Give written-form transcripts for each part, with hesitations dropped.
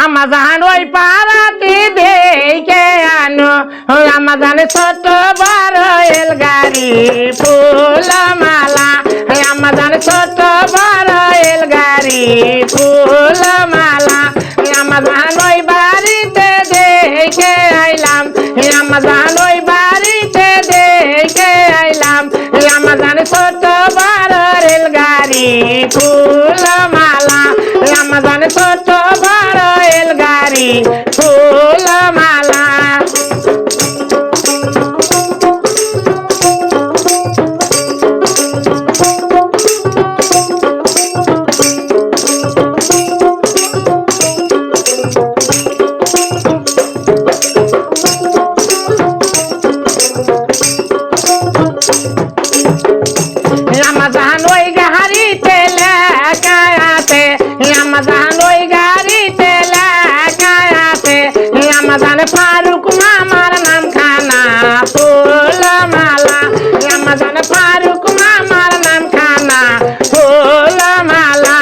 Amazon ওই পাড়াতে দেখে আনো আমাজান ছোট বড় এলগাড়ি ফুল মালা আমাজান ছোট বড় এলগাড়ি ফুল মালা আমাজান ওই বাড়িতে দেখে আইলাম আমাজান ওই বাড়িতে দেখে আইলাম আমাজান ছোট বড় রেলগাড়ি ফুল মালা আমাজান ছোট বড় রেলগাড়ি ফুল মালা আমাজান ওই গাড়িতে লেখা আছে আমাজান ওই গাড়িতে লেখা আছে আমাজান ফারুক মামার নাম খানা ফুল মালা আমাজান ফারুক মামার নাম খানা ফুল মালা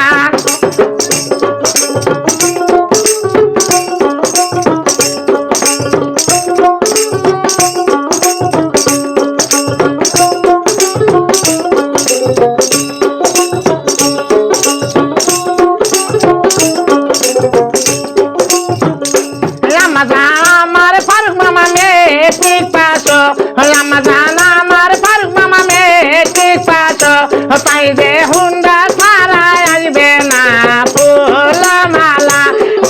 আমার ফারুক মামা মেট্রিক পাস আমাজান আমার ফারুক মামা মেট্রিক পাস পাই যে হুন্ডা ছাড়া আসবে না ফুল মালা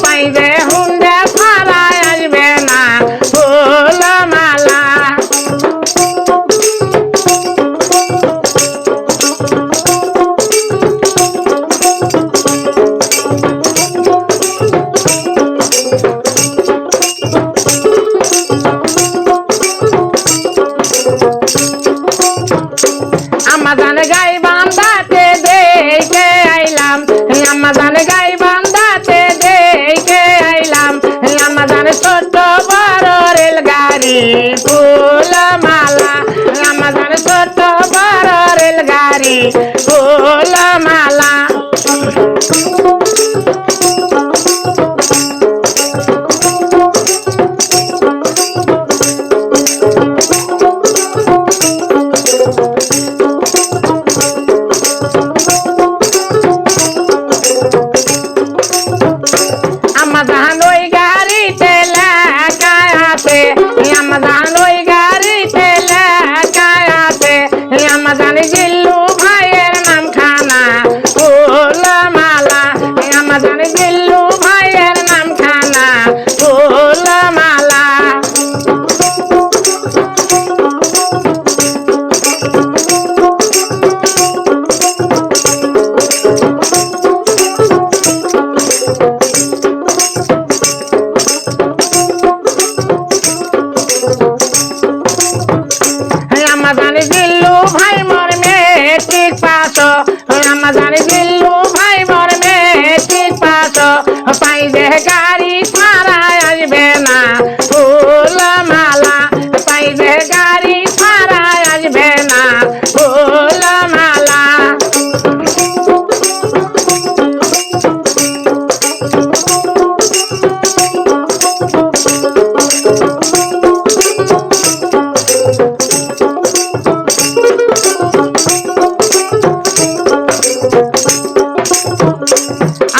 পাই যে হুন্ডা ছাড়া আসবে না ফুল মালা আমাজান গাই বান্ধাতে দেখে আইলাম আমাজান গাই বান্ধাতে দেখে আইলাম আমাজান ছোট বড় রেলগাড়ি ফুল মালা আমাজান ছোট বড় রেলগাড়ি ফুল মালা আমাজান ওই গাড়িতে লেখা আছে আমাজান ওই গাড়িতে লেখা আছে আমাজান জিল্লু ভাইয়ের নাম খানা ফুল মালা আমাজান জিল্লু ভাইয়ের নাম খানা ফুল মালা আমাজান জিল্লু ভাই মোর মেট্রিক পাস আমাজান জিল্লু ভাই মোর মেট্রিক পাস পাই যে গাড়ি ছাড়া আসবে না ফুল মালা পাই যে গাড়ি ছাড়া আসবে না ফুল মালা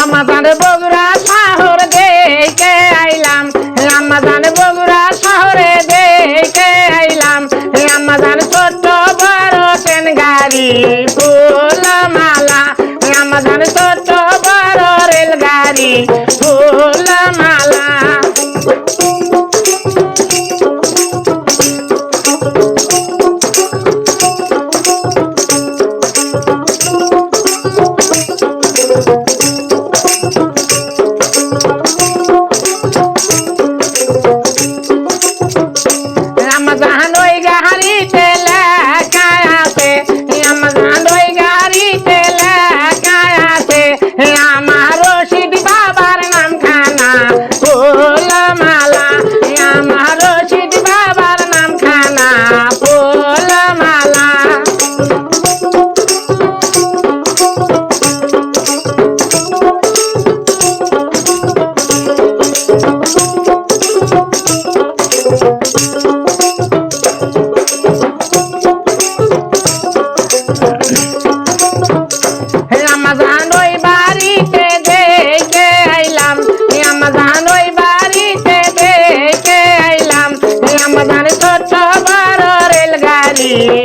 আমাজান বগুড়া শহর দেখে আইলাম আমাজান বগুড়া শহরে দেখে আইলাম আমাজান ছোট বড় ট্রেন গাড়ি ফুল মালা আমাজান ছোট বড় রেলগাড়ি ফুল মালা রে